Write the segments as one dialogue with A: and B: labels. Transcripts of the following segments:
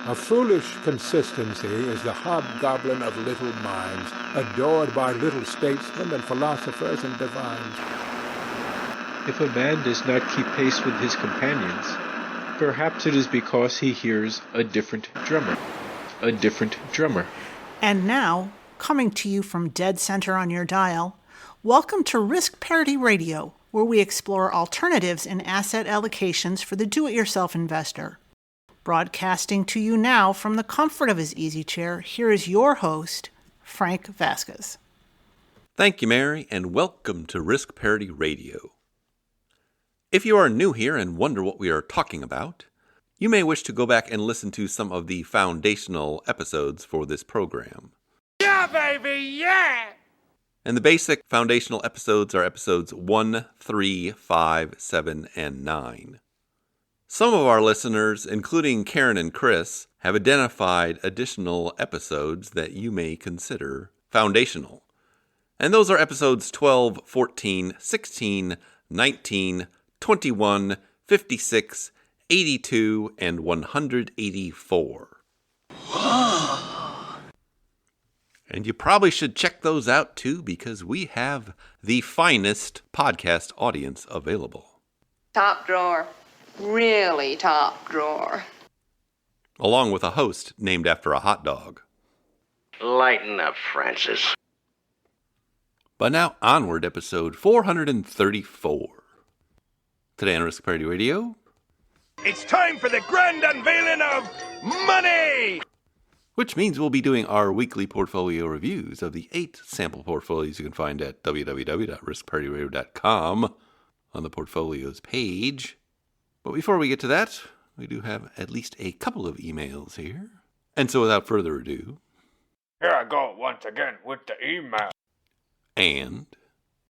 A: A foolish consistency is the hobgoblin of little minds, adored by little statesmen and philosophers and divines.
B: If a man does not keep pace with his companions, perhaps it is because he hears a different drummer. A different drummer.
C: And now, coming to you from dead center on your dial, welcome to Risk Parity Radio, where we explore alternatives in asset allocations for the do-it-yourself investor. Broadcasting to you now from the comfort of his easy chair, here is your host, Frank Vasquez.
D: Thank you, Mary, and welcome to Risk Parity Radio. If you are new here and wonder what we are talking about, you may wish to go back and listen to some of the foundational episodes for this program.
E: Yeah, baby, yeah!
D: And the basic foundational episodes are episodes 1, 3, 5, 7, and 9. Some of our listeners, including Karen and Chris, have identified additional episodes that you may consider foundational. And those are episodes 12, 14, 16, 19, 21, 56, 82, and 184. And you probably should check those out too, because we have the finest podcast audience available.
F: Top drawer. Really top drawer.
D: Along with a host named after a hot dog.
E: Lighten up, Francis.
D: But now onward, episode 434. Today on Risk Parity Radio,
E: It's time for the grand unveiling of money!
D: which means we'll be doing our weekly portfolio reviews of the 8 sample portfolios you can find at www.riskparityradio.com on the portfolios page. But before we get to that, we do have at least a couple of emails here. And so without further ado,
E: Here I go once again with the email.
D: and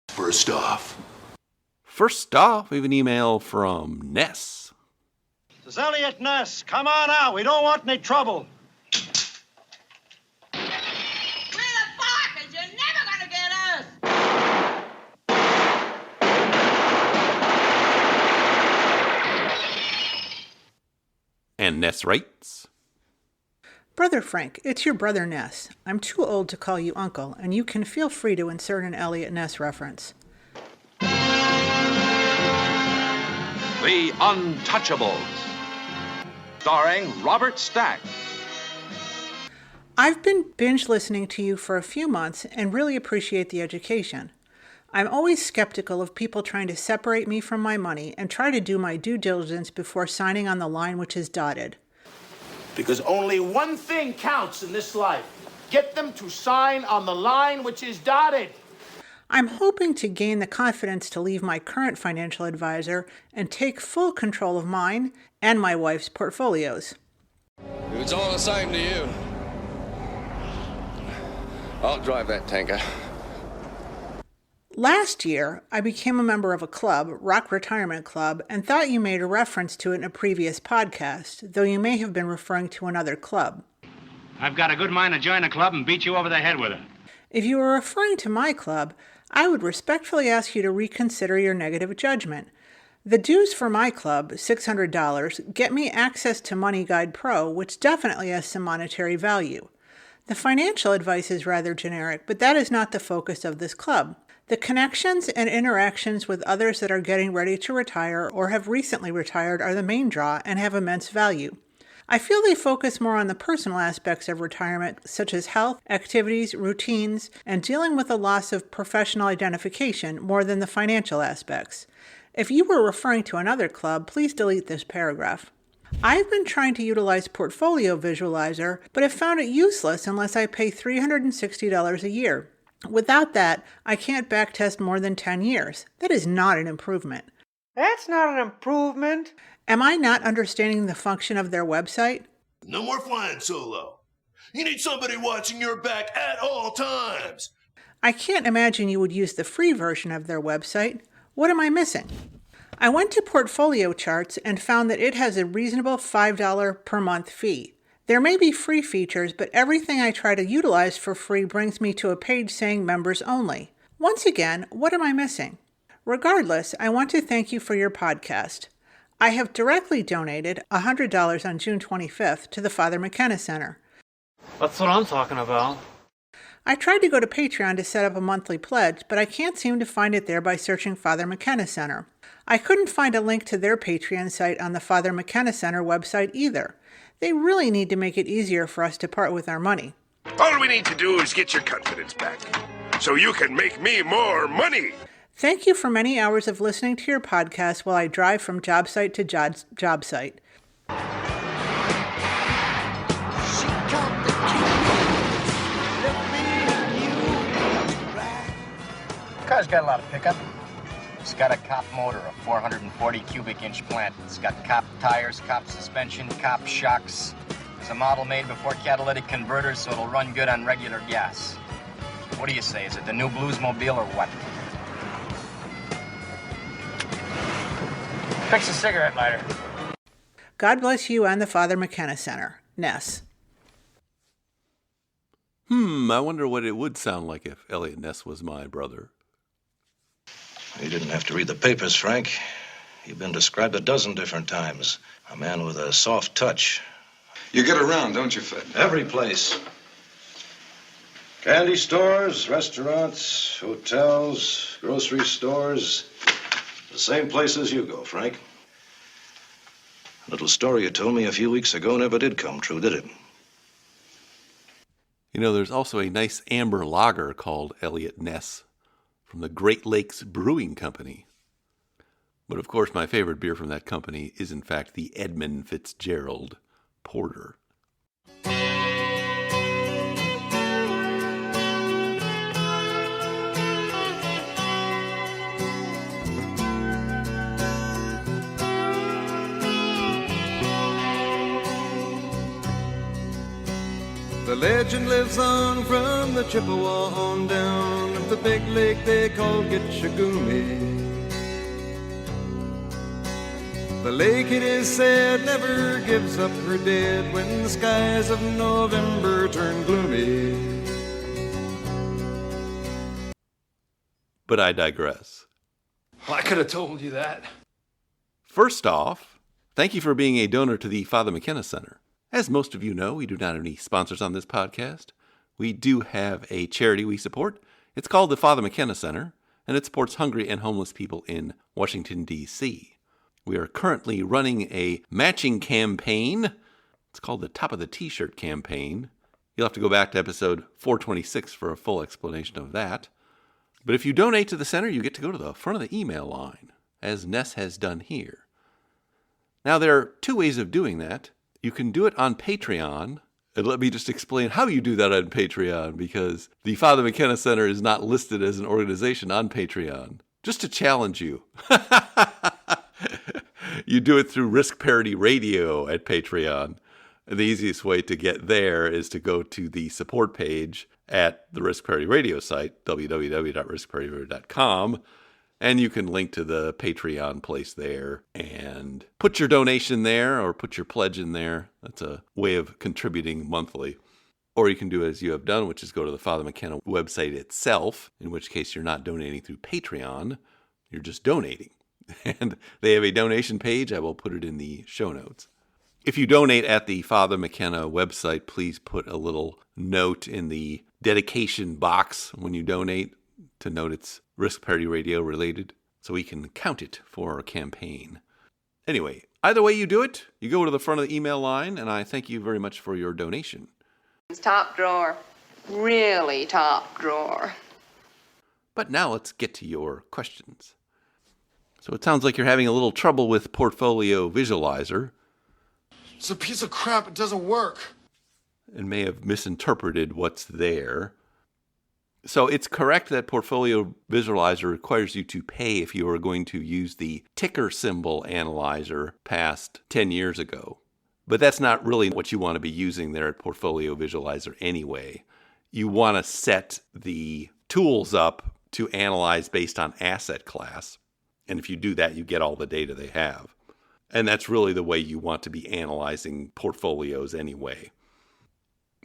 G: First off,
D: we have an email from Ness.
H: This is Elliot Ness. Come on out. We don't want any trouble.
I: We're the Barkers. You're never gonna get us.
D: And Ness writes,
C: Brother Frank, it's your brother Ness. I'm too old to call you uncle, and you can feel free to insert an Elliot Ness reference.
J: The Untouchables, starring Robert Stack.
C: I've been binge listening to you for a few months and really appreciate the education. I'm always skeptical of people trying to separate me from my money and try to do my due diligence before signing on the line which is dotted.
K: Because only one thing counts in this life. Get them to sign on the line which is dotted.
C: I'm hoping to gain the confidence to leave my current financial advisor and take full control of mine and my wife's portfolios.
L: If it's all the same to you, I'll drive that tanker.
C: Last year, I became a member of a club, Rock Retirement Club, and thought you made a reference to it in a previous podcast, though you may have been referring to another club.
M: I've got a good mind to join a club and beat you over the head with it.
C: If you were referring to my club, I would respectfully ask you to reconsider your negative judgment. The dues for my club, $600, get me access to Money Guide Pro, which definitely has some monetary value. The financial advice is rather generic, but that is not the focus of this club. The connections and interactions with others that are getting ready to retire or have recently retired are the main draw and have immense value. I feel they focus more on the personal aspects of retirement, such as health, activities, routines, and dealing with the loss of professional identification more than the financial aspects. If you were referring to another club, please delete this paragraph. I've been trying to utilize Portfolio Visualizer, but have found it useless unless I pay $360 a year. Without that, I can't backtest more than 10 years. That is not an improvement.
N: That's not an improvement.
C: Am I not understanding the function of their website?
G: No more flying solo. You need somebody watching your back at all times.
C: I can't imagine you would use the free version of their website. What am I missing? I went to Portfolio Charts and found that it has a reasonable $5 per month fee. There may be free features, but everything I try to utilize for free brings me to a page saying members only. Once again, what am I missing? Regardless, I want to thank you for your podcast. I have directly donated $100 on June 25th to the Father McKenna Center.
O: That's what I'm talking about.
C: I tried to go to Patreon to set up a monthly pledge, but I can't seem to find it there by searching Father McKenna Center. I couldn't find a link to their Patreon site on the Father McKenna Center website either. They really need to make it easier for us to part with our money.
E: All we need to do is get your confidence back, so you can make me more money.
C: Thank you for many hours of listening to your podcast while I drive from job site to job site.
P: The car's got a lot of pickup. It's got a cop motor, a 440 cubic inch plant. It's got cop tires, cop suspension, cop shocks. It's a model made before catalytic converters, so it'll run good on regular gas. What do you say? Is it the new Bluesmobile or what? Fix a cigarette lighter.
C: God bless you and the Father McKenna Center. Ness.
D: I wonder what it would sound like if Elliot Ness was my brother.
Q: You didn't have to read the papers, Frank. You've been described a dozen different times. A man with a soft touch.
L: You get around, don't you, Fed?
Q: Every place. Candy stores, restaurants, hotels, grocery stores. The same places you go, Frank. A little story you told me a few weeks ago never did come true, did it?
D: You know, there's also a nice amber lager called Elliot Ness from the Great Lakes Brewing Company. But of course, my favorite beer from that company is in fact the Edmund Fitzgerald Porter.
R: The legend lives on from the Chippewa on down of the big lake they call Gitchagumi. The lake, it is said, never gives up her dead when the skies of November turn gloomy.
D: But I digress.
S: Well, I could have told you that.
D: First off, thank you for being a donor to the Father McKenna Center. As most of you know, we do not have any sponsors on this podcast. We do have a charity we support. It's called the Father McKenna Center, and it supports hungry and homeless people in Washington, D.C. We are currently running a matching campaign. It's called the Top of the T-Shirt campaign. You'll have to go back to episode 426 for a full explanation of that. But if you donate to the center, you get to go to the front of the email line, as Ness has done here. Now, there are two ways of doing that. You can do it on Patreon, and let me just explain how you do that on Patreon, because the Father McKenna Center is not listed as an organization on Patreon. Just to challenge you. You do it through Risk Parity Radio at Patreon. And the easiest way to get there is to go to the support page at the Risk Parity Radio site, www.riskparityradio.com. And you can link to the Patreon place there and put your donation there or put your pledge in there. That's a way of contributing monthly. Or you can do as you have done, which is go to the Father McKenna website itself, in which case you're not donating through Patreon, you're just donating. And they have a donation page. I will put it in the show notes. If you donate at the Father McKenna website, please put a little note in the dedication box when you donate to note it's Risk Parity Radio related, so we can count it for our campaign. Anyway, either way you do it, you go to the front of the email line, and I thank you very much for your donation.
F: Top drawer. Really top drawer.
D: But now let's get to your questions. So it sounds like you're having a little trouble with Portfolio Visualizer.
S: It's a piece of crap. It doesn't work.
D: And may have misinterpreted what's there. So it's correct that Portfolio Visualizer requires you to pay if you are going to use the ticker symbol analyzer past 10 years ago. But that's not really what you want to be using there at Portfolio Visualizer anyway. You want to set the tools up to analyze based on asset class. And if you do that, you get all the data they have. And that's really the way you want to be analyzing portfolios anyway.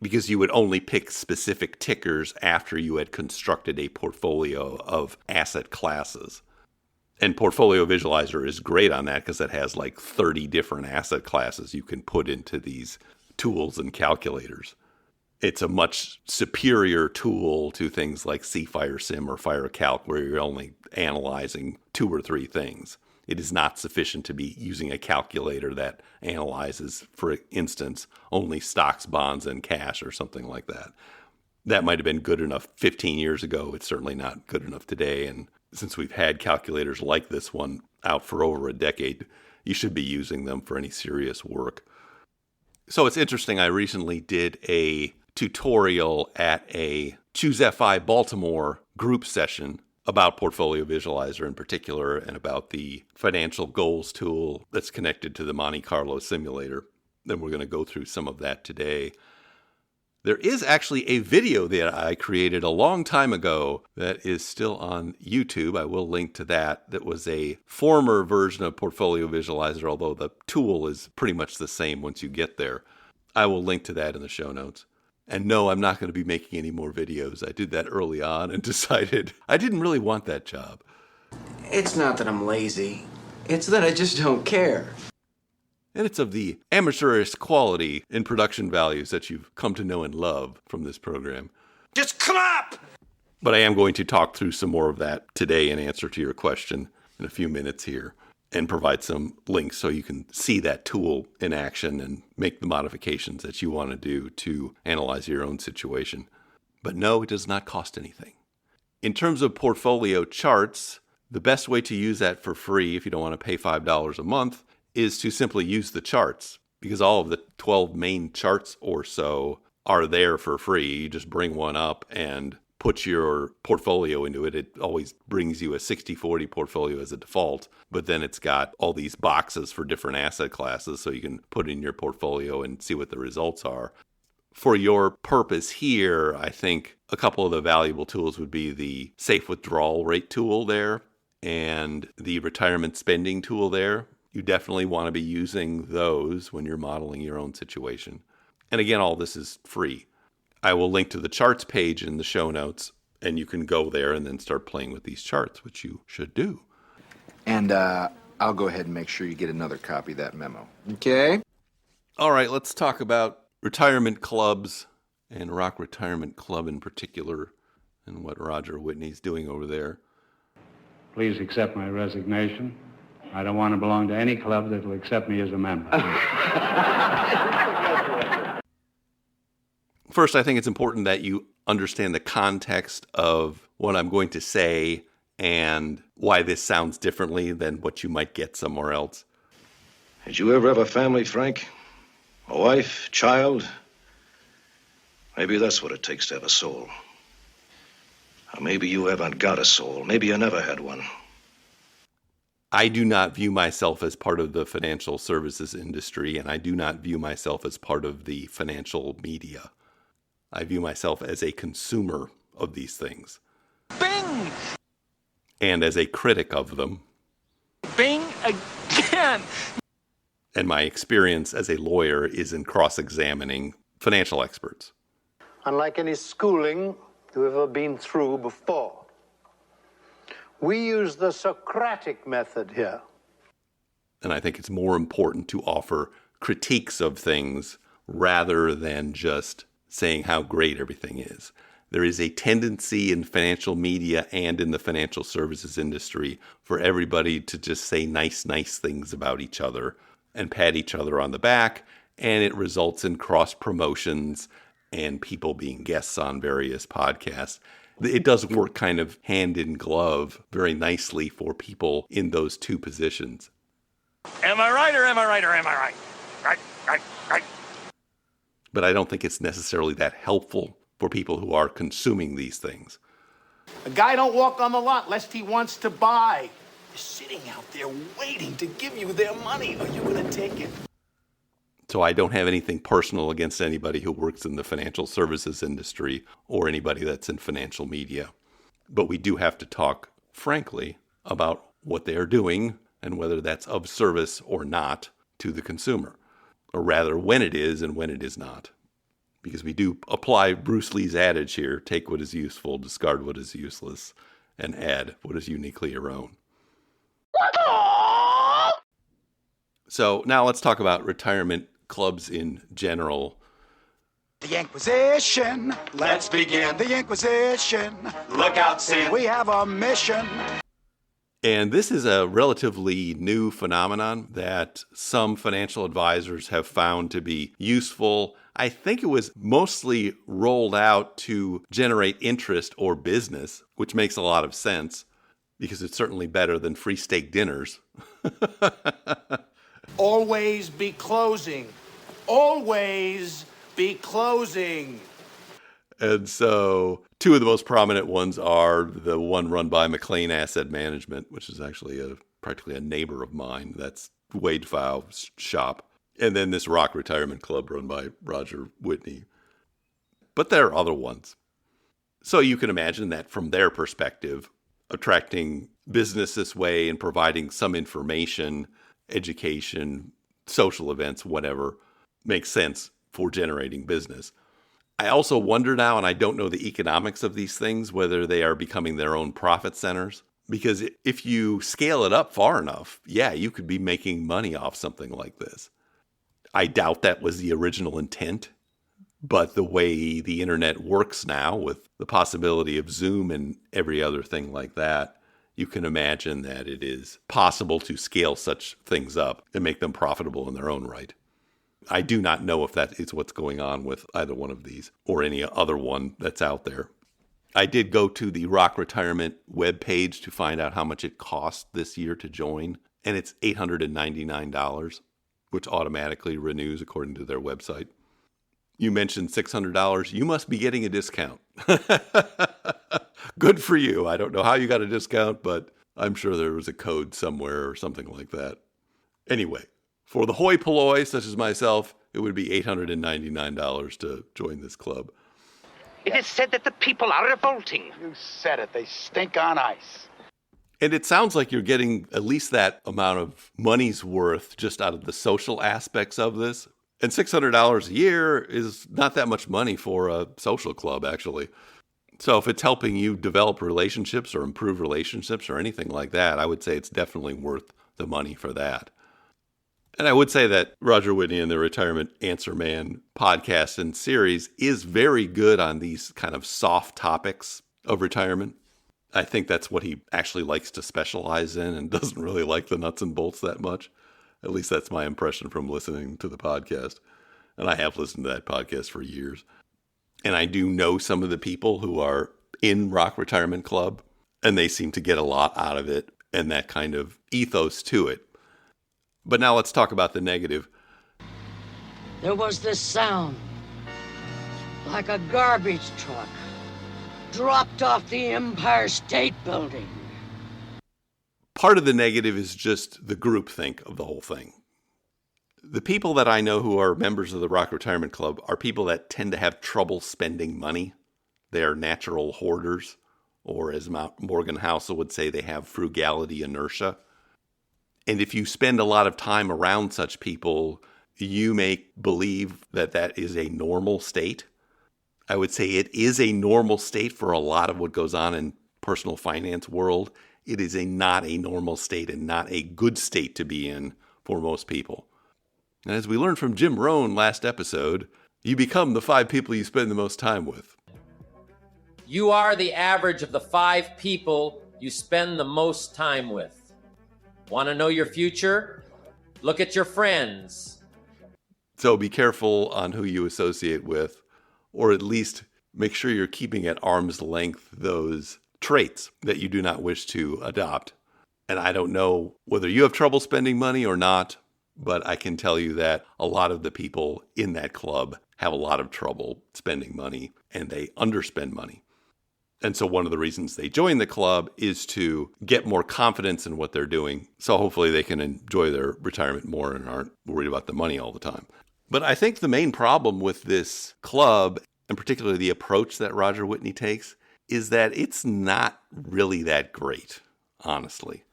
D: Because you would only pick specific tickers after you had constructed a portfolio of asset classes. And Portfolio Visualizer is great on that because it has like 30 different asset classes you can put into these tools and calculators. It's a much superior tool to things like CFireSim or FireCalc, where you're only analyzing 2 or 3 things. It is not sufficient to be using a calculator that analyzes, for instance, only stocks, bonds, and cash or something like that. That might have been good enough 15 years ago. It's certainly not good enough today. And since we've had calculators like this one out for over a decade, you should be using them for any serious work. So it's interesting. I recently did a tutorial at a Choose FI Baltimore group session about Portfolio Visualizer in particular and about the financial goals tool that's connected to the Monte Carlo simulator. Then we're going to go through some of that today. There is actually a video that I created a long time ago that is still on YouTube. I will link to that. That was a former version of Portfolio Visualizer, although the tool is pretty much the same once you get there. I will link to that in the show notes. And no, I'm not going to be making any more videos. I did that early on and decided I didn't really want that job.
T: It's not that I'm lazy. It's that I just don't care.
D: And it's of the amateurish quality in production values that you've come to know and love from this program.
T: Just clap!
D: But I am going to talk through some more of that today in answer to your question in a few minutes here and provide some links so you can see that tool in action and make the modifications that you want to do to analyze your own situation. But no, it does not cost anything. In terms of portfolio charts, the best way to use that for free, if you don't want to pay $5 a month, is to simply use the charts, because all of the 12 main charts or so are there for free. You just bring one up and put your portfolio into it. It always brings you a 60-40 portfolio as a default, but then it's got all these boxes for different asset classes so you can put in your portfolio and see what the results are. For your purpose here, I think a couple of the valuable tools would be the safe withdrawal rate tool there and the retirement spending tool there. You definitely want to be using those when you're modeling your own situation. And again, all this is free. I will link to the charts page in the show notes, and you can go there and then start playing with these charts, which you should do.
U: And I'll go ahead and make sure you get another copy of that memo. Okay?
D: All right, let's talk about retirement clubs and Rock Retirement Club in particular and what Roger Whitney's doing over there.
V: Please accept my resignation. I don't want to belong to any club that will accept me as a member.
D: First, I think it's important that you understand the context of what I'm going to say and why this sounds differently than what you might get somewhere else.
Q: Did you ever have a family, Frank? A wife, child? Maybe that's what it takes to have a soul. Or maybe you haven't got a soul. Maybe you never had one.
D: I do not view myself as part of the financial services industry, and I do not view myself as part of the financial media. I view myself as a consumer of these things.
W: Bing!
D: And as a critic of them.
W: Bing again!
D: And my experience as a lawyer is in cross-examining financial experts.
X: Unlike any schooling you've ever been through before, we use the Socratic method here.
D: And I think it's more important to offer critiques of things rather than just saying how great everything is. There is a tendency in financial media and in the financial services industry for everybody to just say nice things about each other and pat each other on the back, and it results in cross promotions and people being guests on various podcasts. It does work kind of hand in glove very nicely for people in those two positions.
W: Am I right or am I right or am I right? Right.
D: But I don't think it's necessarily that helpful for people who are consuming these things.
K: A guy don't walk on the lot lest he wants to buy. They're sitting out there waiting to give you their money. Are you going to take it?
D: So I don't have anything personal against anybody who works in the financial services industry or anybody that's in financial media. But we do have to talk frankly about what they are doing and whether that's of service or not to the consumer. Or rather, when it is and when it is not. Because we do apply Bruce Lee's adage here, take what is useful, discard what is useless, and add what is uniquely your own. So now let's talk about retirement clubs in general.
A: The Inquisition. Let's begin the Inquisition. Look out, Sid. We have a mission.
D: And this is a relatively new phenomenon that some financial advisors have found to be useful. I think it was mostly rolled out to generate interest or business, which makes a lot of sense because it's certainly better than free steak dinners.
K: Always be closing. Always be closing.
D: And so two of the most prominent ones are the one run by McLean Asset Management, which is actually practically a neighbor of mine. That's Wade Pfau's shop. And then this Rock Retirement Club run by Roger Whitney. But there are other ones. So you can imagine that from their perspective, attracting business this way and providing some information, education, social events, whatever, makes sense for generating business. I also wonder now, and I don't know the economics of these things, whether they are becoming their own profit centers. Because if you scale it up far enough, yeah, you could be making money off something like this. I doubt that was the original intent, but the way the internet works now with the possibility of Zoom and every other thing like that, you can imagine that it is possible to scale such things up and make them profitable in their own right. I do not know if that is what's going on with either one of these or any other one that's out there. I did go to the Rock Retirement webpage to find out how much it cost this year to join, and it's $899, which automatically renews according to their website. You mentioned $600. You must be getting a discount. Good for you. I don't know how you got a discount, but I'm sure there was a code somewhere or something like that. Anyway, for the hoi polloi, such as myself, it would be $899 to join this club.
A: It is said that the people are revolting. You said it. They stink on ice.
D: And it sounds like you're getting at least that amount of money's worth just out of the social aspects of this. And $600 a year is not that much money for a social club, actually. So if it's helping you develop relationships or improve relationships or anything like that, I would say it's definitely worth the money for that. And I would say that Roger Whitney and the Retirement Answer Man podcast and series is very good on these kind of soft topics of retirement. I think that's what he actually likes to specialize in and doesn't really like the nuts and bolts that much. At least that's my impression from listening to the podcast. And I have listened to that podcast for years. And I do know some of the people who are in Rock Retirement Club, and they seem to get a lot out of it and that kind of ethos to it. But now let's talk about the negative.
B: There was this sound, like a garbage truck, dropped off the Empire State Building.
D: Part of the negative is just the groupthink of the whole thing. The people that I know who are members of the Rock Retirement Club are people that tend to have trouble spending money. They are natural hoarders, or as Morgan Housel would say, they have frugality inertia. And if you spend a lot of time around such people, you may believe that that is a normal state. I would say it is a normal state for a lot of what goes on in personal finance world. It is not a normal state and not a good state to be in for most people. And as we learned from Jim Rohn last episode, you become the 5 people you spend the most time with.
H: You are the average of the 5 people you spend the most time with. Want to know your future? Look at your friends.
D: So be careful on who you associate with, or at least make sure you're keeping at arm's length those traits that you do not wish to adopt. And I don't know whether you have trouble spending money or not, but I can tell you that a lot of the people in that club have a lot of trouble spending money, and they underspend money. And so one of the reasons they join the club is to get more confidence in what they're doing. So hopefully they can enjoy their retirement more and aren't worried about the money all the time. But I think the main problem with this club, and particularly the approach that Roger Whitney takes, is that it's not really that great, honestly.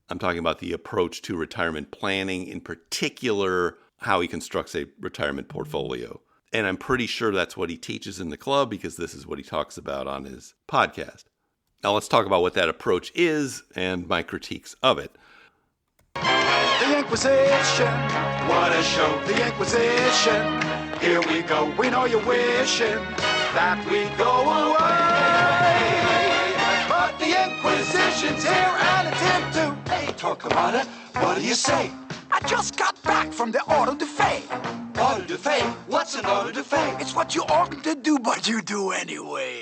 D: I'm talking about the approach to retirement planning, in particular, how he constructs a retirement portfolio. And I'm pretty sure that's what he teaches in the club because this is what he talks about on his podcast. Now let's talk about what that approach is and my critiques of it.
A: Inquisition. What a show. The Inquisition. Here we go. We know you're wishing that we go away. But the Inquisition's here and it's here too. Hey, Torquemada, what do you say? I just got back from the Auto de Fe. Auto de Fe? What's an Auto de Fe? It's what you oughtn't to do, but you do anyway.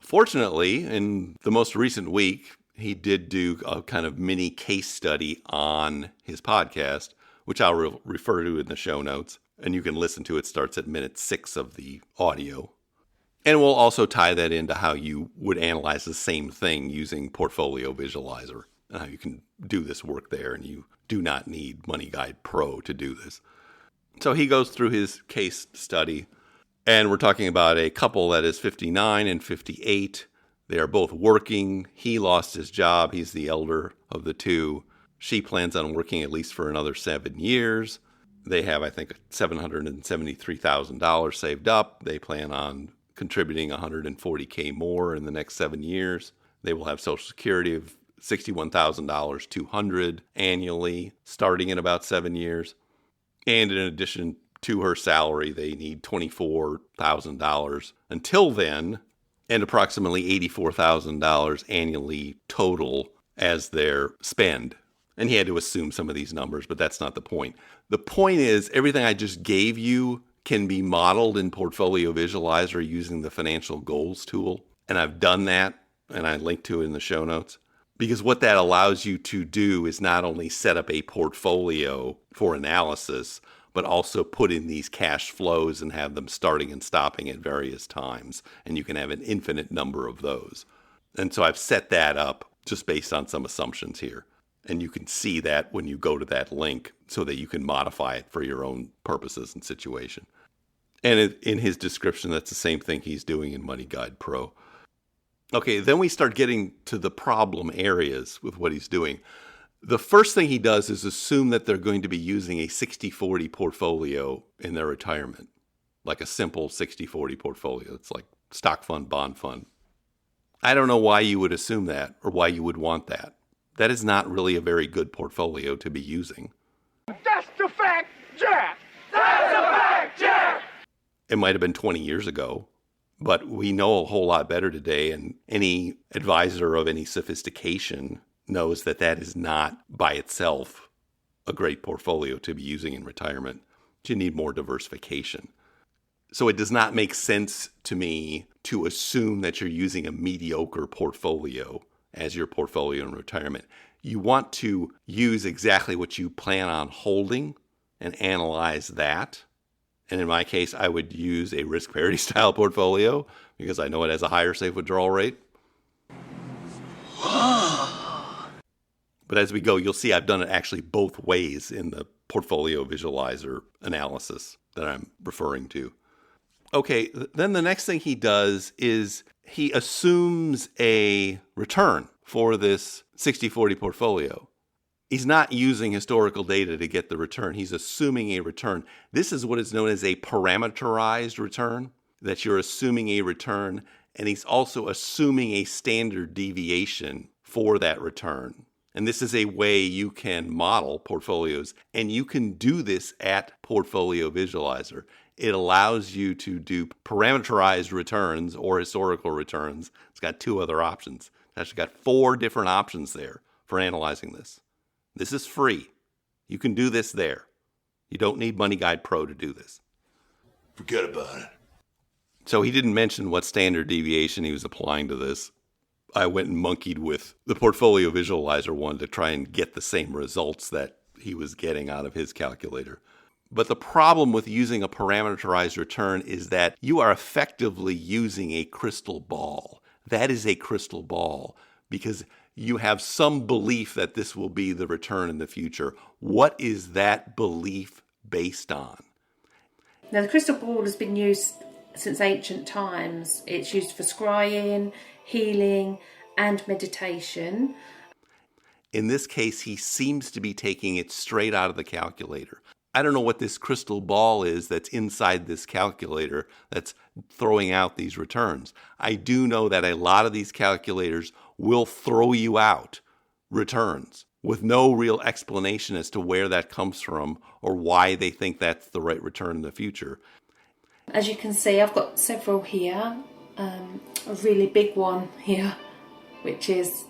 D: Fortunately, in the most recent week, he did do a kind of mini case study on his podcast, which I'll refer to in the show notes. And you can listen to it. Starts at minute 6 of the audio. And we'll also tie that into how you would analyze the same thing using Portfolio Visualizer, and how you can do this work there, and you do not need Money Guide Pro to do this. So he goes through his case study, and we're talking about a couple that is 59 and 58. They are both working. He lost his job. He's the elder of the two. She plans on working at least for another 7 years. They have, I think, $773,000 saved up. They plan on contributing $140K more in the next 7 years. They will have Social Security of $61,200 annually, starting in about 7 years. And in addition to her salary, they need $24,000 until then, and approximately $84,000 annually total as their spend. And he had to assume some of these numbers, but that's not the point. The point is, everything I just gave you can be modeled in Portfolio Visualizer using the Financial Goals tool. And I've done that, and I linked to it in the show notes. Because what that allows you to do is not only set up a portfolio for analysis, but also put in these cash flows and have them starting and stopping at various times. And you can have an infinite number of those. And so I've set that up just based on some assumptions here. And you can see that when you go to that link so that you can modify it for your own purposes and situation. And in his description, that's the same thing he's doing in Money Guide Pro. Okay, then we start getting to the problem areas with what he's doing. The first thing he does is assume that they're going to be using a 60-40 portfolio in their retirement. Like a simple 60-40 portfolio. It's like stock fund, bond fund. I don't know why you would assume that or why you would want that. That is not really a very good portfolio to be using.
A: That's the fact, Jack! That's the fact, Jack!
D: It might have been 20 years ago, but we know a whole lot better today, and any advisor of any sophistication knows that that is not by itself a great portfolio to be using in retirement. You need more diversification. So it does not make sense to me to assume that you're using a mediocre portfolio as your portfolio in retirement. You want to use exactly what you plan on holding and analyze that. And in my case, I would use a risk parity style portfolio because I know it has a higher safe withdrawal rate. But as we go, you'll see I've done it actually both ways in the Portfolio Visualizer analysis that I'm referring to. Okay, then the next thing he does is he assumes a return for this 60-40 portfolio. He's not using historical data to get the return. He's assuming a return. This is what is known as a parameterized return, that you're assuming a return, and he's also assuming a standard deviation for that return. And this is a way you can model portfolios, and you can do this at Portfolio Visualizer. It allows you to do parameterized returns or historical returns. It's got 2 other options. It's actually got 4 different options there for analyzing this. This is free. You can do this there. You don't need Money Guide Pro to do this.
G: Forget about it.
D: So he didn't mention what standard deviation he was applying to this. I went and monkeyed with the Portfolio Visualizer one to try and get the same results that he was getting out of his calculator. But the problem with using a parameterized return is that you are effectively using a crystal ball. That is a crystal ball because you have some belief that this will be the return in the future. What is that belief based on?
I: Now, the crystal ball has been used since ancient times. It's used for scrying, healing, and meditation.
D: In this case, he seems to be taking it straight out of the calculator. I don't know what this crystal ball is that's inside this calculator that's throwing out these returns. I do know that a lot of these calculators will throw you out returns. with no real explanation as to where that comes from or why they think that's the right return in the future.
I: As you can see, I've got several here. A really big one here, which is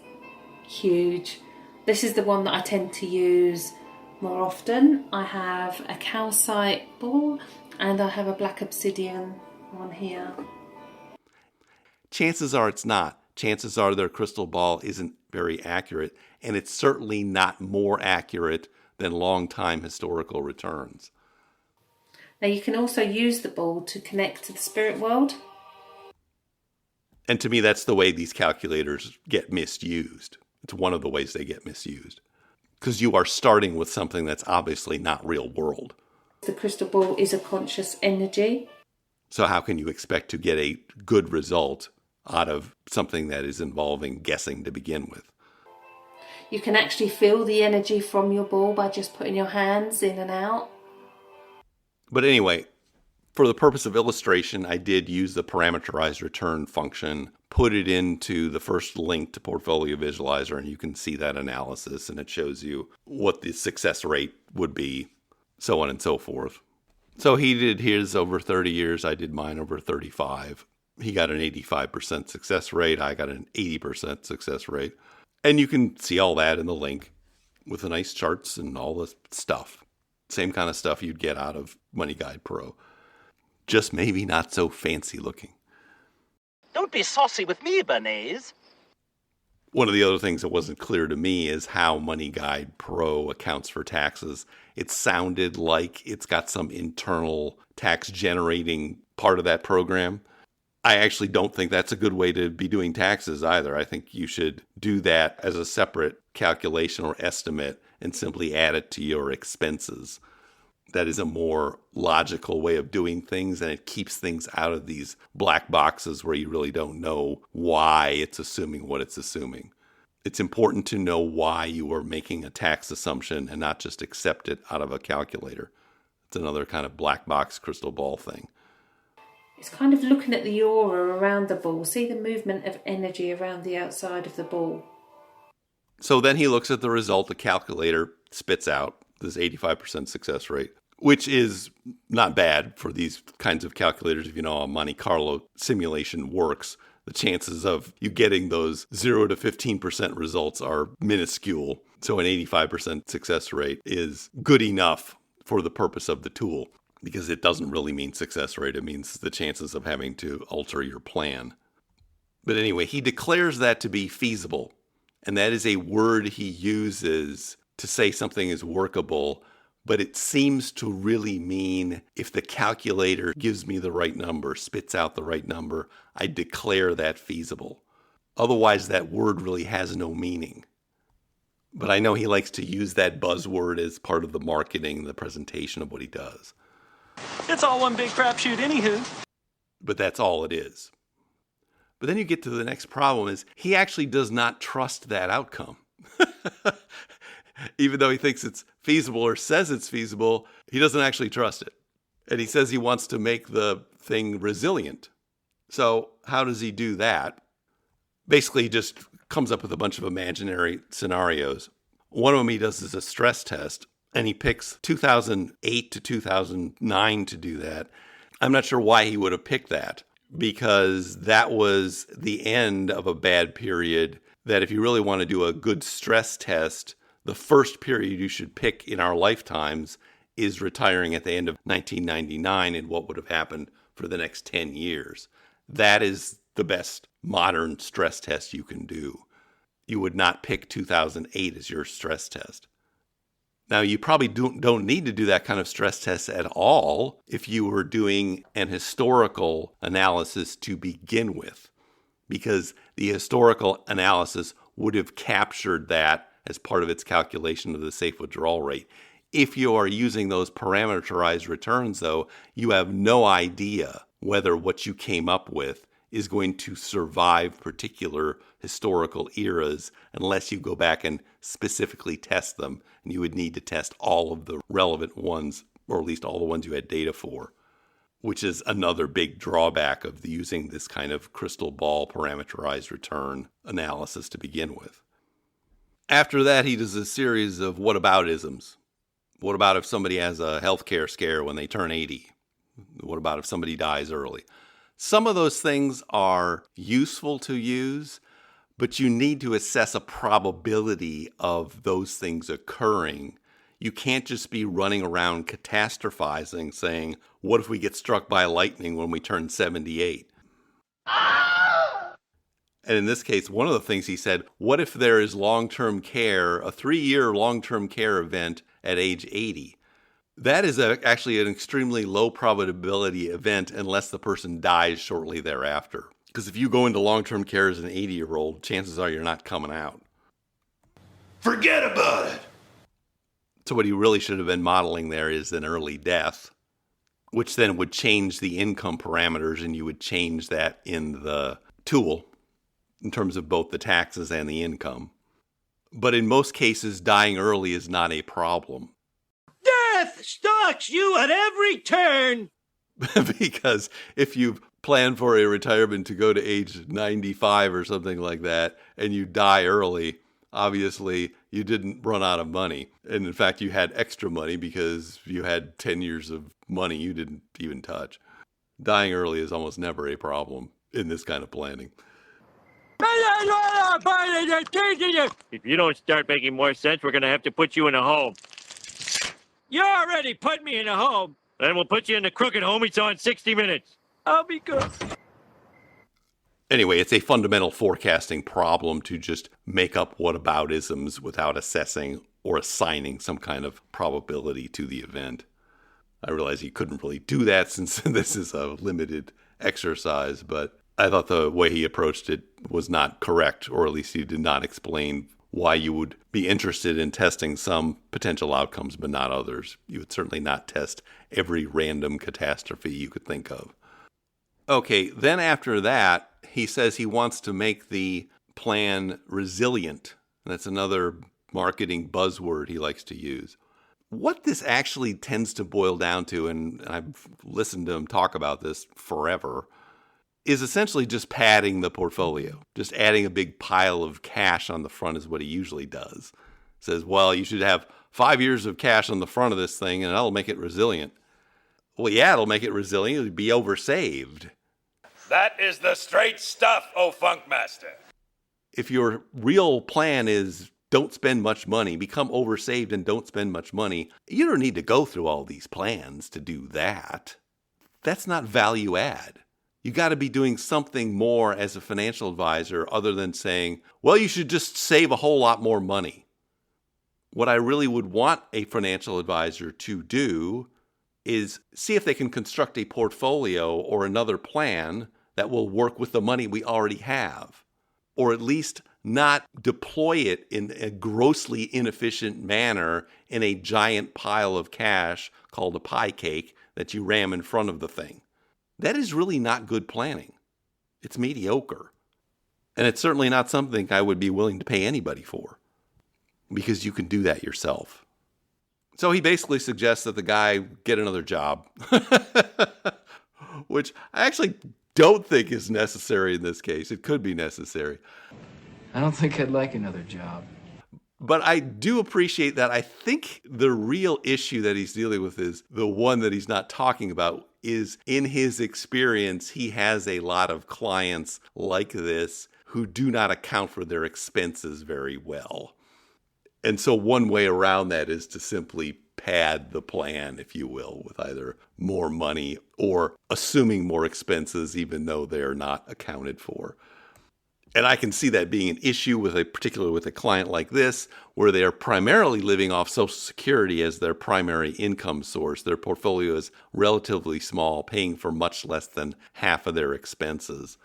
I: huge. This is the one that I tend to use more often. I have a calcite ball and I have a black obsidian one here.
D: Chances are it's not. Chances are their crystal ball isn't very accurate, and it's certainly not more accurate than long-time historical returns.
I: Now you can also use the ball to connect to the spirit world.
D: And to me, that's the way these calculators get misused. It's one of the ways they get misused. Because you are starting with something that's obviously not real world.
I: The crystal ball is a conscious energy.
D: So how can you expect to get a good result out of something that is involving guessing to begin with?
I: You can actually feel the energy from your ball by just putting your hands in and out.
D: But anyway, for the purpose of illustration, I did use the parameterized return function, put it into the first link to Portfolio Visualizer, and you can see that analysis, and it shows you what the success rate would be, so on and so forth. So he did his over 30 years, I did mine over 35. He got an 85% success rate, I got an 80% success rate. And you can see all that in the link with the nice charts and all the stuff. Same kind of stuff you'd get out of Money Guide Pro. Just maybe not so fancy looking.
J: Don't be saucy with me, Bernays.
D: One of the other things that wasn't clear to me is how Money Guide Pro accounts for taxes. It sounded like it's got some internal tax generating part of that program. I actually don't think that's a good way to be doing taxes either. I think you should do that as a separate calculation or estimate and simply add it to your expenses. That is a more logical way of doing things, and it keeps things out of these black boxes where you really don't know why it's assuming what it's assuming. It's important to know why you are making a tax assumption and not just accept it out of a calculator. It's another kind of black box crystal ball thing.
I: It's kind of looking at the aura around the ball. See the movement of energy around the outside of the ball.
D: So then he looks at the result the calculator spits out, this 85% success rate, which is not bad for these kinds of calculators. If you know how Monte Carlo simulation works, the chances of you getting those 0 to 15% results are minuscule. So an 85% success rate is good enough for the purpose of the tool, because it doesn't really mean success rate. It means the chances of having to alter your plan. But anyway, he declares that to be feasible. And that is a word he uses to say something is workable, but it seems to really mean if the calculator gives me the right number, spits out the right number, I declare that feasible. Otherwise, that word really has no meaning. But I know he likes to use that buzzword as part of the marketing, the presentation of what he does.
J: It's all one big crapshoot anywho.
D: But that's all it is. But then you get to the next problem is he actually does not trust that outcome. Even though he thinks it's feasible or says it's feasible, he doesn't actually trust it. And he says he wants to make the thing resilient. So how does he do that? Basically, he just comes up with a bunch of imaginary scenarios. One of them he does is a stress test, and he picks 2008 to 2009 to do that. I'm not sure why he would have picked that, because that was the end of a bad period that if you really want to do a good stress test, the first period you should pick in our lifetimes is retiring at the end of 1999 and what would have happened for the next 10 years. That is the best modern stress test you can do. You would not pick 2008 as your stress test. Now, you probably don't need to do that kind of stress test at all if you were doing an historical analysis to begin with, because the historical analysis would have captured that as part of its calculation of the safe withdrawal rate. If you are using those parameterized returns, though, you have no idea whether what you came up with is going to survive particular historical eras unless you go back and specifically test them. And you would need to test all of the relevant ones, or at least all the ones you had data for, which is another big drawback of using this kind of crystal ball parameterized return analysis to begin with. After that, he does a series of whataboutisms. What about if somebody has a healthcare scare when they turn 80? What about if somebody dies early? Some of those things are useful to use, but you need to assess a probability of those things occurring. You can't just be running around catastrophizing, saying, what if we get struck by lightning when we turn 78? And in this case, one of the things he said, what if there is long-term care, a 3-year long-term care event at age 80? That is actually an extremely low probability event unless the person dies shortly thereafter. Because if you go into long-term care as an 80-year-old, chances are you're not coming out.
G: Forget about it.
D: So what he really should have been modeling there is an early death, which then would change the income parameters, and you would change that in the tool in terms of both the taxes and the income. But in most cases, dying early is not a problem.
J: Death stalks you at every turn.
D: Because if you plan for a retirement to go to age 95 or something like that, and you die early, obviously you didn't run out of money. And in fact, you had extra money because you had 10 years of money you didn't even touch. Dying early is almost never a problem in this kind of planning.
W: If you don't start making more sense, we're going to have to put you in a home. You already put me in a home. Then we'll put you in the crooked home we saw in 60 Minutes. I'll be good.
D: Anyway, it's a fundamental forecasting problem to just make up whataboutisms without assessing or assigning some kind of probability to the event. I realize you couldn't really do that since this is a limited exercise, but I thought the way he approached it was not correct, or at least he did not explain why you would be interested in testing some potential outcomes but not others. You would certainly not test every random catastrophe you could think of. Okay, then after that, he says he wants to make the plan resilient. That's another marketing buzzword he likes to use. What this actually tends to boil down to, and I've listened to him talk about this forever, is essentially just padding the portfolio. Just adding a big pile of cash on the front is what he usually does. Says, well, you should have 5 years of cash on the front of this thing and that'll make it resilient. Well, yeah, it'll make it resilient. It'll be oversaved.
W: That is the straight stuff, oh Funkmaster.
D: If your real plan is don't spend much money, become oversaved and don't spend much money, you don't need to go through all these plans to do that. That's not value add. You got to be doing something more as a financial advisor other than saying, well, you should just save a whole lot more money. What I really would want a financial advisor to do is see if they can construct a portfolio or another plan that will work with the money we already have, or at least not deploy it in a grossly inefficient manner in a giant pile of cash called a pie cake that you ram in front of the thing. That is really not good planning. It's mediocre. And it's certainly not something I would be willing to pay anybody for, because you can do that yourself. So he basically suggests that the guy get another job, which I actually don't think is necessary in this case. It could be necessary.
T: I don't think I'd like another job.
D: But I do appreciate that. I think the real issue that he's dealing with is the one that he's not talking about is, in his experience, he has a lot of clients like this who do not account for their expenses very well. And so one way around that is to simply pad the plan, if you will, with either more money or assuming more expenses even though they're not accounted for. And I can see that being an issue particularly with a client like this, where they are primarily living off Social Security as their primary income source. Their portfolio is relatively small, paying for much less than half of their expenses.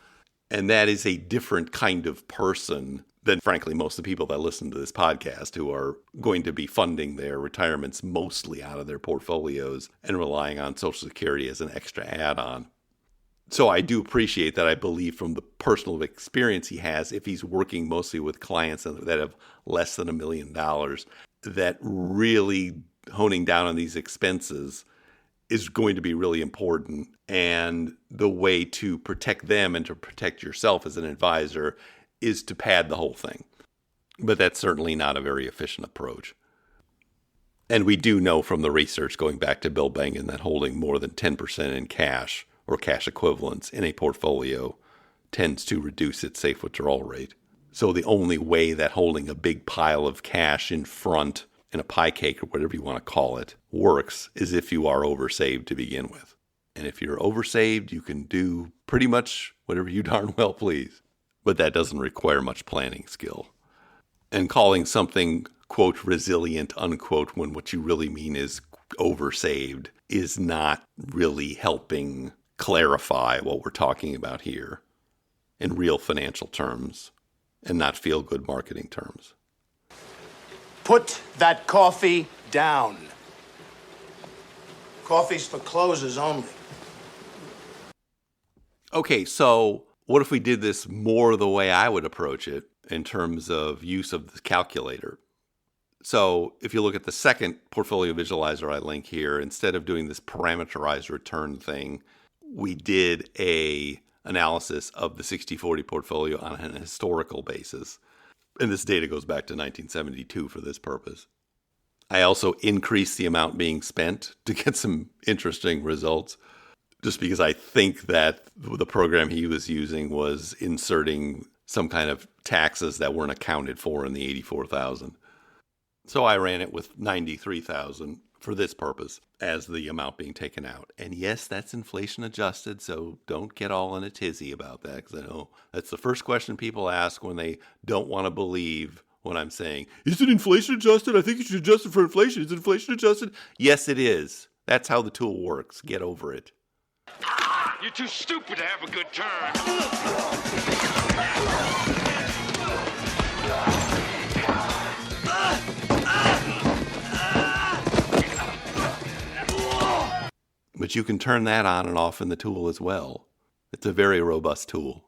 D: And that is a different kind of person than, frankly, most of the people that listen to this podcast, who are going to be funding their retirements mostly out of their portfolios and relying on Social Security as an extra add-on. So I do appreciate that. I believe from the personal experience he has, if he's working mostly with clients that have less than $1 million, that really honing down on these expenses is going to be really important. And the way to protect them and to protect yourself as an advisor is to pad the whole thing. But that's certainly not a very efficient approach. And we do know from the research going back to Bill Bengen that holding more than 10% in cash or cash equivalents in a portfolio tends to reduce its safe withdrawal rate. So the only way that holding a big pile of cash in front in a pie cake or whatever you want to call it works is if you are oversaved to begin with. And if you're oversaved, you can do pretty much whatever you darn well please. But that doesn't require much planning skill. And calling something, quote, resilient, unquote, when what you really mean is oversaved is not really helping clarify what we're talking about here in real financial terms and not feel-good marketing terms.
K: Put that coffee down. Coffee's for closers only.
D: Okay, so what if we did this more the way I would approach it in terms of use of the calculator? So if you look at the second portfolio visualizer I link here, instead of doing this parameterized return thing, we did a analysis of the 60/40 portfolio on an historical basis. And this data goes back to 1972 for this purpose. I also increased the amount being spent to get some interesting results, just because I think that the program he was using was inserting some kind of taxes that weren't accounted for in the 84,000. So I ran it with 93,000 for this purpose as the amount being taken out. And yes, that's inflation adjusted, so don't get all in a tizzy about that, because I know that's the first question people ask when they don't want to believe when I'm saying, is it inflation adjusted? I think you should adjust it for inflation. Is it inflation adjusted? Yes, it is. That's how the tool works. Get over it.
E: You're too stupid to have a good turn.
D: But you can turn that on and off in the tool as well. It's a very robust tool.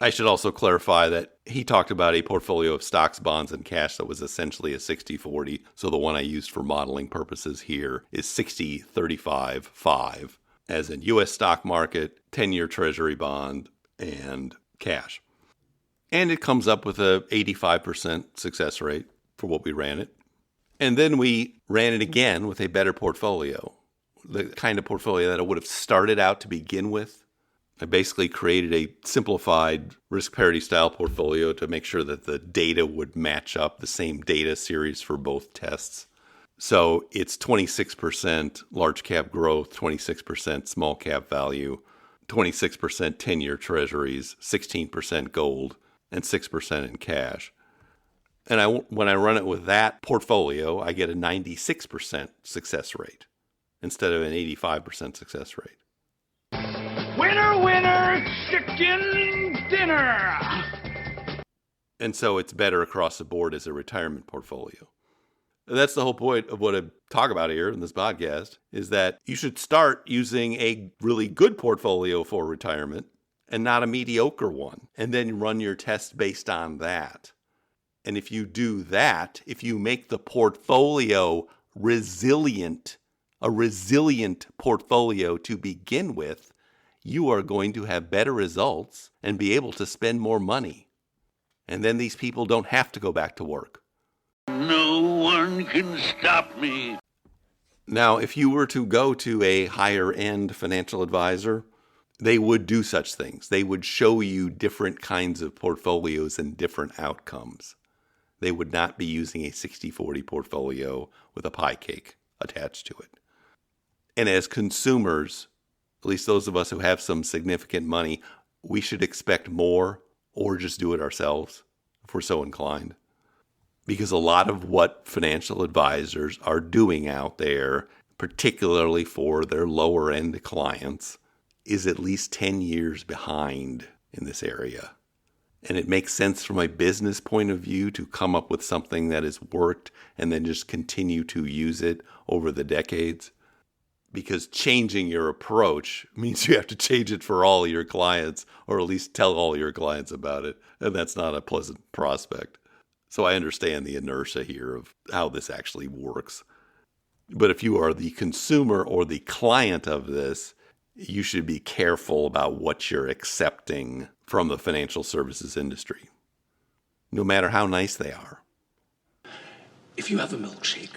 D: I should also clarify that he talked about a portfolio of stocks, bonds, and cash that was essentially a 60/40. So the one I used for modeling purposes here is 60-35-5, as in U.S. stock market, 10-year treasury bond, and cash. And it comes up with a 85% success rate for what we ran it. And then we ran it again with a better portfolio, the kind of portfolio that I would have started out to begin with. I basically created a simplified risk parity style portfolio to make sure that the data would match up, the same data series for both tests. So it's 26% large cap growth, 26% small cap value, 26% 10-year treasuries, 16% gold, and 6% in cash. And when I run it with that portfolio, I get a 96% success rate instead of an 85% success rate.
E: Winner, winner, chicken dinner!
D: And so it's better across the board as a retirement portfolio. And that's the whole point of what I talk about here in this podcast, is that you should start using a really good portfolio for retirement and not a mediocre one, and then run your test based on that. And if you do that, if you make the portfolio resilient, a resilient portfolio to begin with, you are going to have better results and be able to spend more money. And then these people don't have to go back to work.
E: No one can stop me.
D: Now, if you were to go to a higher end financial advisor, they would do such things. They would show you different kinds of portfolios and different outcomes. They would not be using a 60/40 portfolio with a pie cake attached to it. And as consumers, at least those of us who have some significant money, we should expect more or just do it ourselves if we're so inclined. Because a lot of what financial advisors are doing out there, particularly for their lower end clients, is at least 10 years behind in this area. And it makes sense from a business point of view to come up with something that has worked and then just continue to use it over the decades. Because changing your approach means you have to change it for all your clients, or at least tell all your clients about it. And that's not a pleasant prospect. So I understand the inertia here of how this actually works. But if you are the consumer or the client of this, you should be careful about what you're accepting from the financial services industry. no matter how nice they are.
M: If you have a milkshake,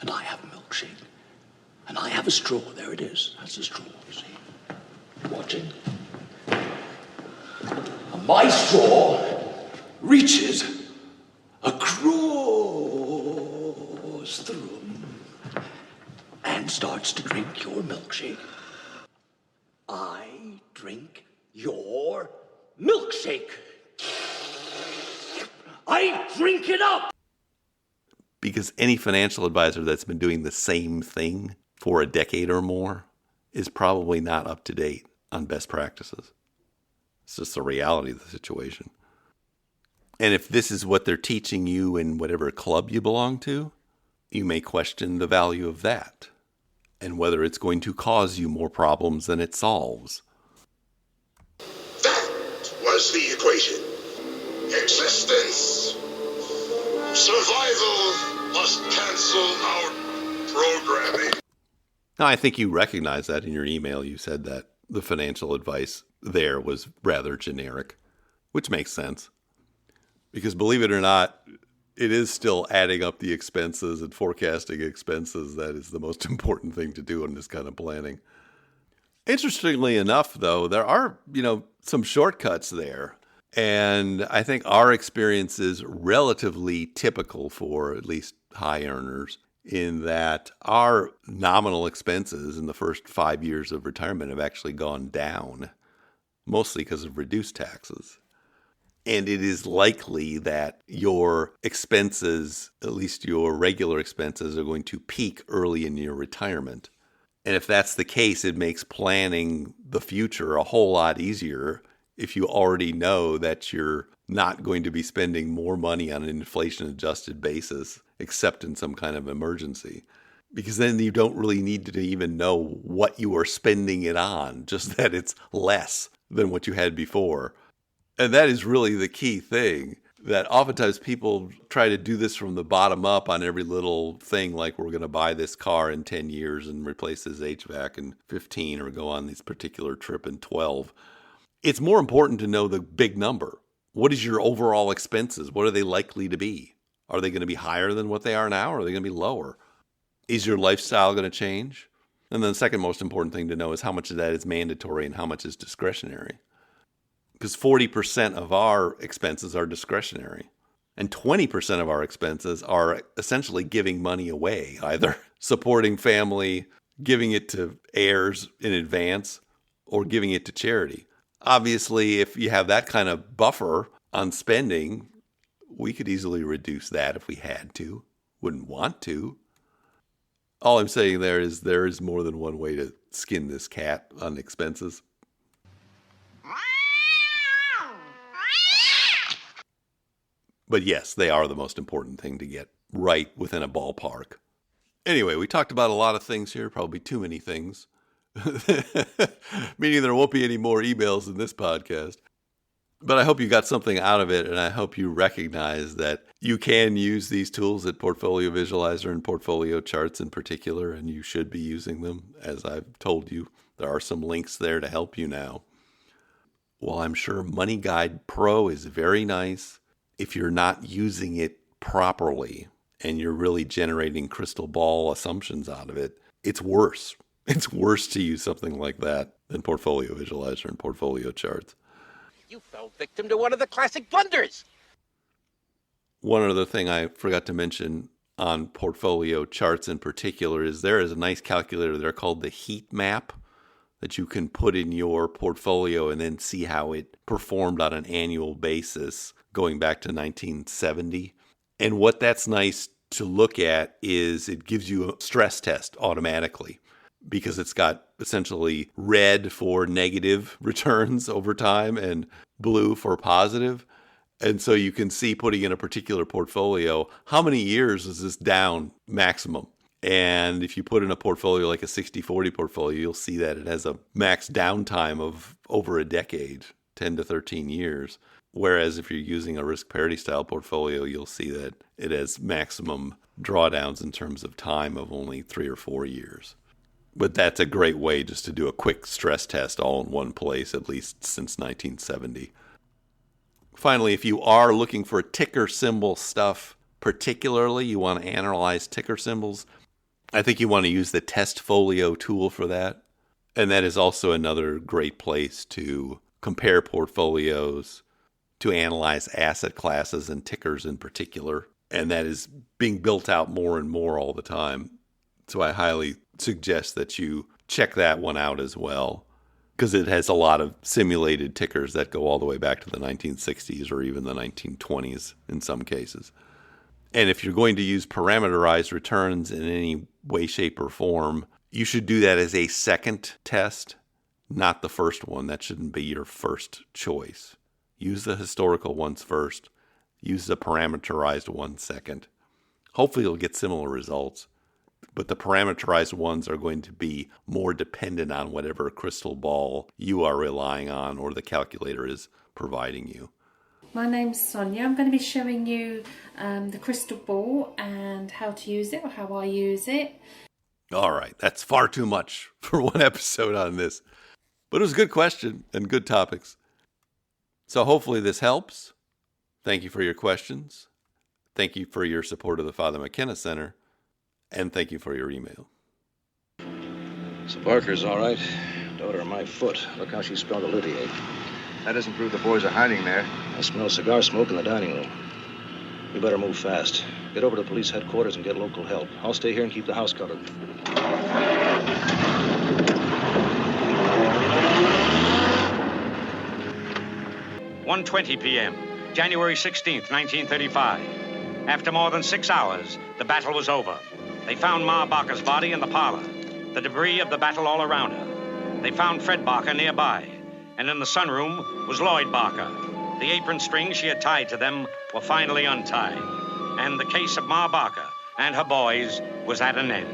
M: and I have a milkshake, and I have a straw, there it is, that's a straw, you see. Watching. And my straw reaches across the room and starts to drink your milkshake. I drink your milkshake. I drink it up.
D: Because any financial advisor that's been doing the same thing for a decade or more is probably not up to date on best practices. It's just the reality of the situation. And if this is what they're teaching you in whatever club you belong to, you may question the value of that and whether it's going to cause you more problems than it solves.
N: That was the equation. Existence. Survival must cancel out programming.
D: Now, I think you recognize that in your email. You said that the financial advice there was rather generic, which makes sense. Because believe it or not, it is still adding up the expenses and forecasting expenses. That is the most important thing to do in this kind of planning. Interestingly enough, though, there are, some shortcuts there. And I think our experience is relatively typical for at least high earners in that our nominal expenses in the first 5 years of retirement have actually gone down, mostly because of reduced taxes. And it is likely that your expenses, at least your regular expenses, are going to peak early in your retirement. And if that's the case, it makes planning the future a whole lot easier if you already know that you're not going to be spending more money on an inflation-adjusted basis, except in some kind of emergency. Because then you don't really need to even know what you are spending it on, just that it's less than what you had before. And that is really the key thing, that oftentimes people try to do this from the bottom up on every little thing, like we're going to buy this car in 10 years and replace this HVAC in 15 or go on this particular trip in 12. It's more important to know the big number. What is your overall expenses? What are they likely to be? Are they going to be higher than what they are now, or are they going to be lower? Is your lifestyle going to change? And then the second most important thing to know is how much of that is mandatory and how much is discretionary. Because 40% of our expenses are discretionary, and 20% of our expenses are essentially giving money away, either supporting family, giving it to heirs in advance, or giving it to charity. Obviously, if you have that kind of buffer on spending, we could easily reduce that if we had to. Wouldn't want to. All I'm saying there is more than one way to skin this cat on expenses. But yes, they are the most important thing to get right within a ballpark. Anyway, we talked about a lot of things here, probably too many things. Meaning there won't be any more emails in this podcast. But I hope you got something out of it, and I hope you recognize that you can use these tools at Portfolio Visualizer and Portfolio Charts in particular, and you should be using them. As I've told you, there are some links there to help you now. While I'm sure Money Guide Pro is very nice, if you're not using it properly and you're really generating crystal ball assumptions out of it, it's worse. It's worse to use something like that than Portfolio Visualizer and Portfolio Charts.
J: You fell victim to one of the classic blunders.
D: One other thing I forgot to mention on Portfolio Charts in particular is there is a nice calculator there called the heat map that you can put in your portfolio and then see how it performed on an annual basis going back to 1970. And what that's nice to look at is it gives you a stress test automatically, because it's got essentially red for negative returns over time and blue for positive. And so you can see, putting in a particular portfolio, how many years is this down maximum? And if you put in a portfolio like a 60-40 portfolio, you'll see that it has a max downtime of over a decade, 10 to 13 years. Whereas if you're using a risk parity style portfolio, you'll see that it has maximum drawdowns in terms of time of only 3 or 4 years. But that's a great way just to do a quick stress test all in one place, at least since 1970. Finally, if you are looking for ticker symbol stuff, particularly you want to analyze ticker symbols, I think you want to use the Testfolio tool for that. And that is also another great place to compare portfolios, to analyze asset classes and tickers in particular. And that is being built out more and more all the time. So I highly suggest that you check that one out as well, because it has a lot of simulated tickers that go all the way back to the 1960s or even the 1920s in some cases. And if you're going to use parameterized returns in any way, shape, or form, you should do that as a second test, not the first one. That shouldn't be your first choice. Use the historical ones first. Use the parameterized ones second. Hopefully you'll get similar results. But the parameterized ones are going to be more dependent on whatever crystal ball you are relying on or the calculator is providing you.
I: My name's Sonia. I'm going to be showing you the crystal ball and how to use it, or how I use it.
D: All right, that's far too much for one episode on this. But it was a good question and good topics. So hopefully this helps. Thank you for your questions. Thank you for your support of the Father McKenna Center. And thank you for your email.
Q: So Barker's all right. Daughter of my foot. Look how she spelled Olivier.
U: That doesn't prove the boys are hiding there.
Q: I smell cigar smoke in the dining room. We better move fast. Get over to police headquarters and get local help. I'll stay here and keep the house covered.
C: 1:20 p.m., January 16th, 1935. After more than 6 hours, the battle was over. They found Ma Barker's body in the parlor, the debris of the battle all around her. They found Fred Barker nearby, and in the sunroom was Lloyd Barker. The apron strings she had tied to them were finally untied, and the case of Ma Barker and her boys was at an end.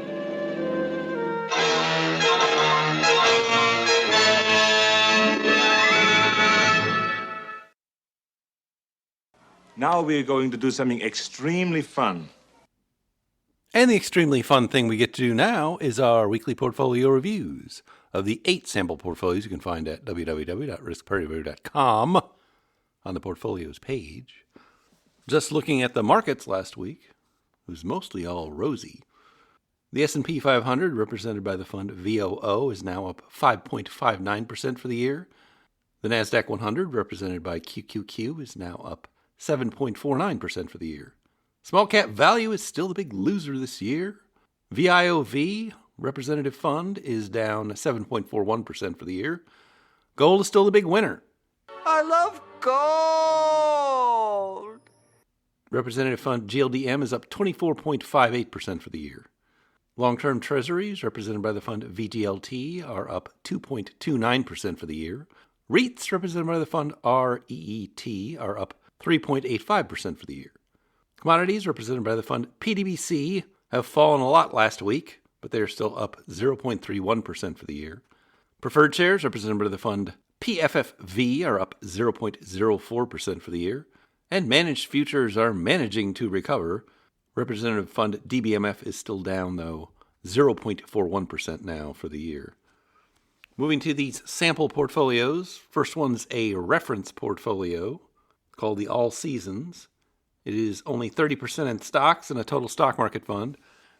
L: Now we're going to do something extremely fun.
D: And the extremely fun thing we get to do now is our weekly portfolio reviews of the 8 sample portfolios you can find at www.riskpartyreview.com on the portfolios page. Just looking at the markets last week, it was mostly all rosy. The S&P 500, represented by the fund VOO, is now up 5.59% for the year. The NASDAQ 100, represented by QQQ, is now up 7.49% for the year. Small cap value is still the big loser this year. VIOV, representative fund, is down 7.41% for the year. Gold is still the big winner.
A: I love gold.
D: Representative fund GLDM is up 24.58% for the year. Long-term treasuries, represented by the fund VGLT, are up 2.29% for the year. REITs, represented by the fund REET, are up 3.85% for the year. Commodities, represented by the fund PDBC, have fallen a lot last week, but they are still up 0.31% for the year. Preferred shares, represented by the fund PFFV, are up 0.04% for the year. And managed futures are managing to recover. Representative fund DBMF is still down, though, 0.41% now for the year. Moving to these sample portfolios, first one's a reference portfolio called the All Seasons. It is only 30% in stocks and a total stock market fund,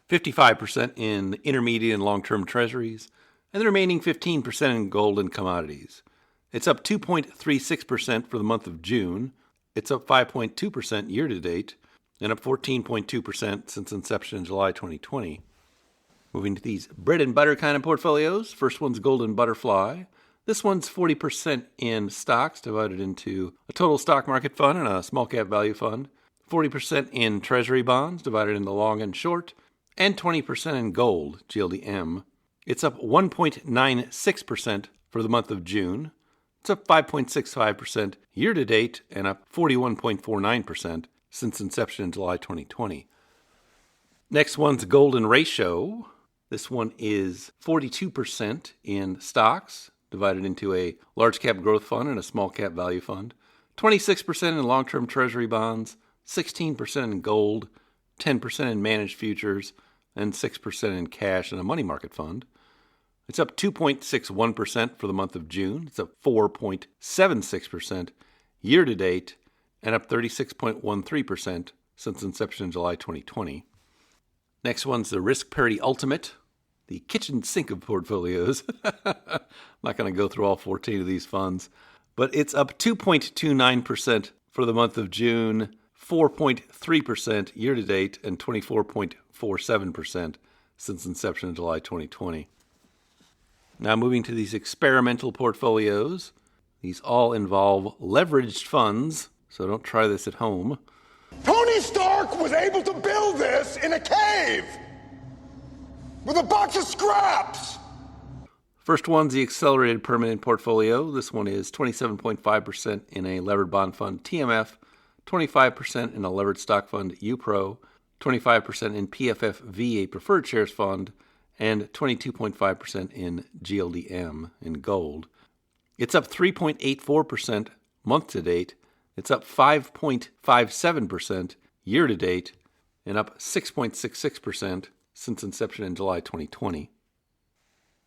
D: 55% in intermediate and long-term treasuries, and the remaining 15% in gold and commodities. It's up 2.36% for the month of June. It's up 5.2% year-to-date, and up 14.2% since inception in July 2020. Moving to these bread and butter kind of portfolios, first one's Golden Butterfly. This one's 40% in stocks, divided into a total stock market fund and a small cap value fund, 40% in treasury bonds, divided into long and short, and 20% in gold, GLDM. It's up 1.96% for the month of June. It's up 5.65% year-to-date and up 41.49% since inception in July 2020. Next one's Golden Ratio. This one is 42% in stocks, divided into a large cap growth fund and a small cap value fund, 26% in long-term treasury bonds, 16% in gold, 10% in managed futures, and 6% in cash and a money market fund. It's up 2.61% for the month of June. It's up 4.76% year-to-date, and up 36.13% since inception in July 2020. Next one's the Risk Parity Ultimate, the kitchen sink of portfolios. I'm not going to go through all 14 of these funds, but it's up 2.29% for the month of June, 4.3% year-to-date, and 24.47% since inception in July 2020. Now moving to these experimental portfolios. These all involve leveraged funds, so don't try this at home.
F: Tony Stark was able to build this in a cave with a box of scraps.
D: First one's the Accelerated Permanent Portfolio. This one is 27.5% in a levered bond fund, TMF, 25% in a levered stock fund, UPRO, 25% in PFFV, a preferred shares fund, and 22.5% in GLDM, in gold. It's up 3.84% month to date. It's up 5.57% year to date, and up 6.66% since inception in July 2020.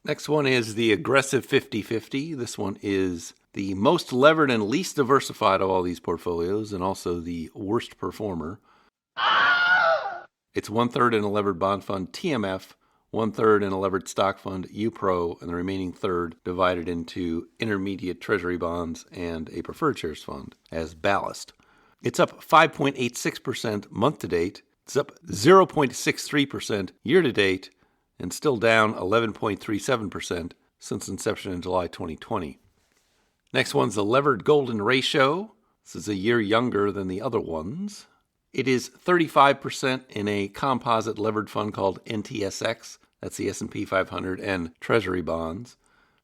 D: Next one is the Aggressive 50-50. This one is the most levered and least diversified of all these portfolios, and also the worst performer. It's 1/3 in a levered bond fund, TMF, 1/3 in a levered stock fund, UPRO, and the remaining third divided into intermediate treasury bonds and a preferred shares fund as ballast. It's up 5.86% month to date. It's up 0.63% year to date, and still down 11.37% since inception in July 2020. Next one's the Levered Golden Ratio. This is a year younger than the other ones. It is 35% in a composite levered fund called NTSX. That's the S&P 500 and Treasury bonds.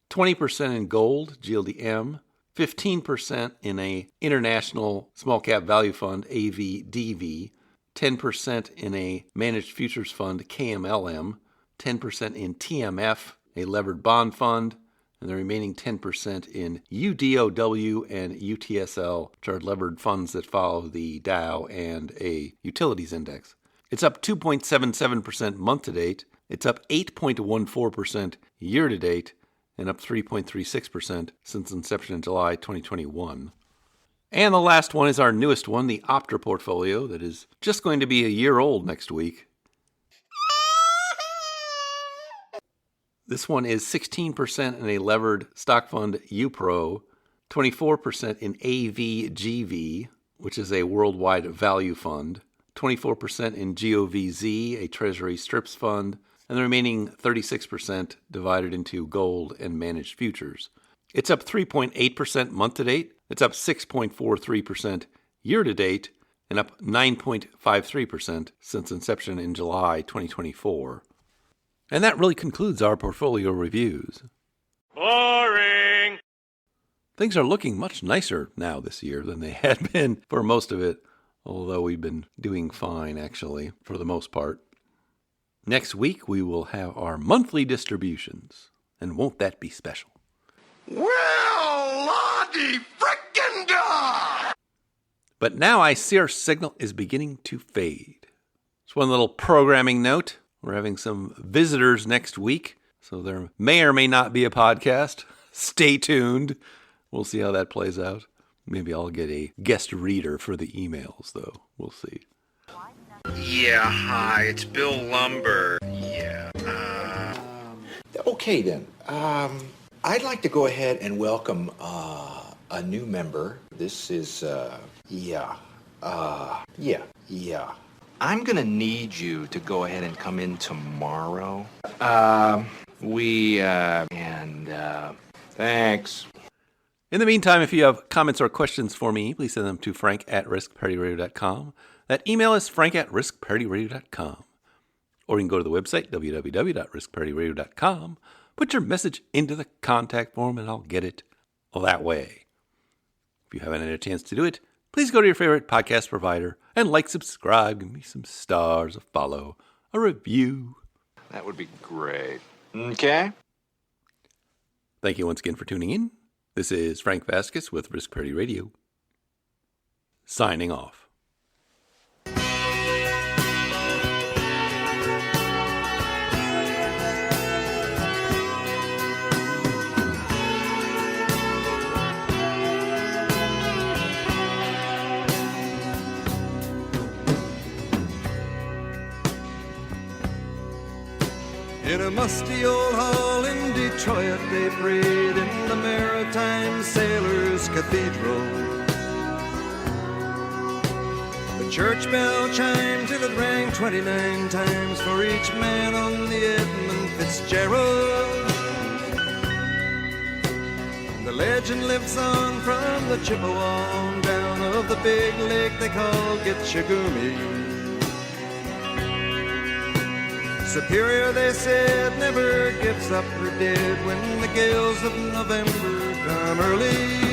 D: 20% in gold, GLDM. 15% in a international small cap value fund, AVDV. 10% in a managed futures fund, KMLM. 10% in TMF, a levered bond fund, and the remaining 10% in UDOW and UTSL, which are levered funds that follow the Dow and a utilities index. It's up 2.77% month to date. It's up 8.14% year to date, and up 3.36% since inception in July 2021. And the last one is our newest one, the Optra portfolio, that is just going to be a year old next week. This one is 16% in a levered stock fund, UPRO, 24% in AVGV, which is a worldwide value fund, 24% in GOVZ, a treasury strips fund, and the remaining 36% divided into gold and managed futures. It's up 3.8% month to date. It's up 6.43% year to date, and up 9.53% since inception in July 2024. And that really concludes our portfolio reviews.
W: Boring!
D: Things are looking much nicer now this year than they had been for most of it, although we've been doing fine, actually, for the most part. Next week, we will have our monthly distributions, and won't that be special?
F: Well, Lottie frickin' da!
D: But now I see our signal is beginning to fade. Just one little programming note. We're having some visitors next week, so there may or may not be a podcast. Stay tuned. We'll see how that plays out. Maybe I'll get a guest reader for the emails, though. We'll see.
U: Yeah, hi, it's Bill Lumber. Yeah. Okay then. I'd like to go ahead and welcome a new member. This is yeah. I'm gonna need you to go ahead and come in tomorrow. Thanks.
D: In the meantime, if you have comments or questions for me, please send them to frank@riskparityradio.com. That email is frank@riskparityradio.com. Or you can go to the website, www.riskparityradio.com. Put your message into the contact form and I'll get it that way. If you haven't had a chance to do it, please go to your favorite podcast provider and like, subscribe, give me some stars, a follow, a review.
U: That would be great. Okay?
D: Thank you once again for tuning in. This is Frank Vasquez with Risk Parity Radio, signing off.
A: In a musty old hall in Detroit, they prayed in the Maritime Sailors Cathedral. The church bell chimed till it rang 29 times for each man on the Edmund Fitzgerald. The legend lives on from the Chippewa on down of the big lake they call Gitchagumi. Superior, they said, never gives up her dead when the gales of November come early.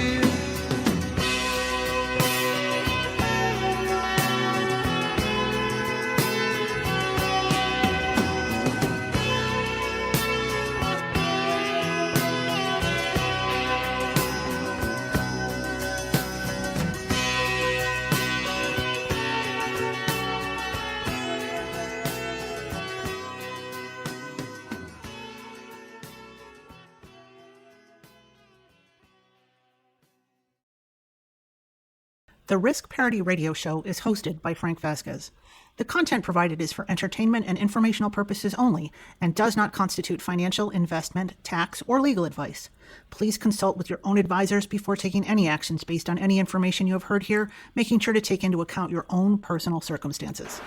O: The Risk Parity Radio Show is hosted by Frank Vasquez. The content provided is for entertainment and informational purposes only and does not constitute financial, investment, tax, or legal advice. Please consult with your own advisors before taking any actions based on any information you have heard here, making sure to take into account your own personal circumstances.